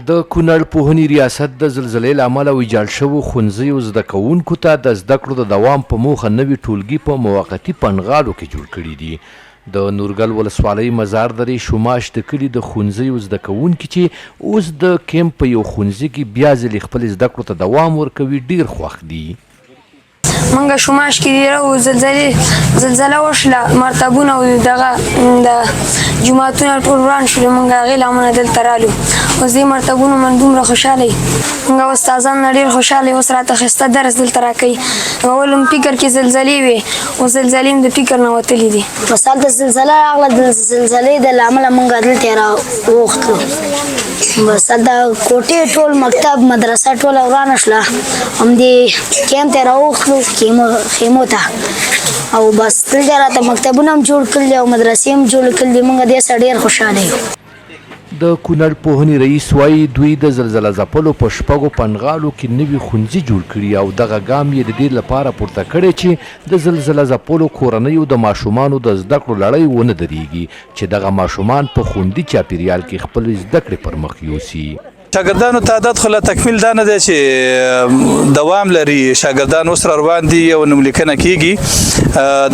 د کونړ پوهنې ریاست د زلزلې له امله ویجاړ شوو ښوونځیو زده کوونکو ته د زده کړو د دوام په موخه نوي ټولګي په موقتي پنغالو کې جوړ کړي دي. د نورګل ولسوالۍ مزار درې شوماش د کلي د ښوونځیو زده کوونکي چې اوس د کیمپ په یو ښوونځي کې بیا ځلې خپل زده کړو ته دوام ورکوي ډیر خوښ دي. منګه شوماش کې زلزله وشله، مرتبونه او دغه د جوماتونه ټول وران شول. منګه هغې له امله دلته رالو. اوس دې مرتبونو من دومره خوشحاله یم. منګه استادان نه ډېر خوشحاله یې. اوس راته ښایسته درس دلته راکوي. اول هم فکر کې زلزلې وې، اوس زلزلې هم د فکر نه وتلي دي. مثال د زلزله راغله، د زلزلې د له امله موږ دلته راووختلو. بس د کوټې ټول مکتب مدرسه ټوله ورانه شوله. همدې کیمپ ته راووختلو خیمو ته، او بس دلته راته مکتبونه هم جوړ کړل او مدرسې هم جوړ کړل. موږ دې سره ډېر خوشحاله یو. د کونړ پوهنې رئیس وایي دوی د زلزله ځپلو په شپږو پنغالو کې نوي ښوونځي جوړ کړي او دغه ګام یې د دې لپاره پورته کړی چې د زلزله ځپلو کورنیو د ماشومانو د زده کړو لړۍ ونه درېږي، چې دغه ماشومان په خوندي چاپیریال کې خپل زده کړې پر مخ یوسي. شاګردانو تعداد خو لا تکمیل دا نه دی چې دوام لري. شاګردان اوس را روان دي او نوملیکنه کیږي.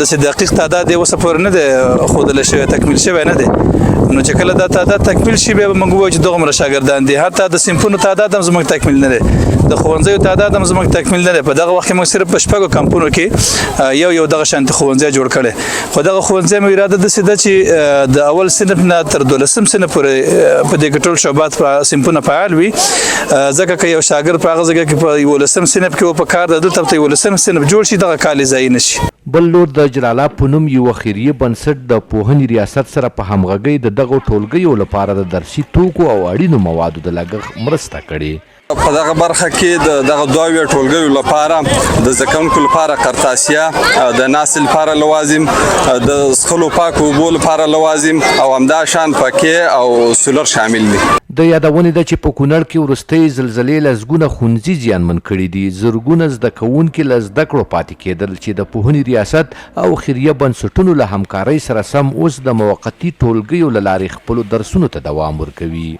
داسې دقیق تعداد یې اوسه پورې نه دی ښودلی شوی، تکمیل شوی نه دی. نو چې کله دا تعداد تکمیل شي بیا به موږ ووایو چې دومره شاګردان دي. حتی د صنفونو تعداد هم زموږ تکمیل نه دی، د ښوونځیو تعداد هم زموږ تکمیل نه دی. په دغه وخت کې موږ صرف په شپږو کمپونو کې یو دغه شانتي ښوونځی جوړ کړی. خو دغه ښوونځی مو اراده داسې ده چې د اول صنف نه تر 12 صنف پورې په دې کې ټول شعبات صنفونه فعال وي. ځکه که یو شاګرد په هغه ځای کې په 11 صنف کې و په کار ده، دلته په 11 صنف جوړ شي، دغه کال یې ضایع نه شي. بل لور د جلاله په نوم یوه خیریه بنسټ د پوهنې ریاست سره په همغږۍ د دغو ټولګیو لپاره د درسي توکو او اړینو موادو د لګښت مرسته کړې. په دغه برخه کې د دغه دوه ټولګیو لپاره د زده کوونکو لپاره قرطاسیه، د ناستې لپاره لوازم، د څښلو پاکو اوبو لپاره لوازم او همداشان پکې او سولر شامل دي. د یادونې ده چې په کونړ کې وروستۍ زلزلې لسګونه ښوونځي زیانمن کړي دي. زرګونه زده کوونکي له زده کړو پاتې کېدل چې د پوهنې ریاست او خیریه بنسټونو له همکارۍ سره سم اوس د موقتي ټولګیو له لارې خپلو درسونو ته دوام ورکوي.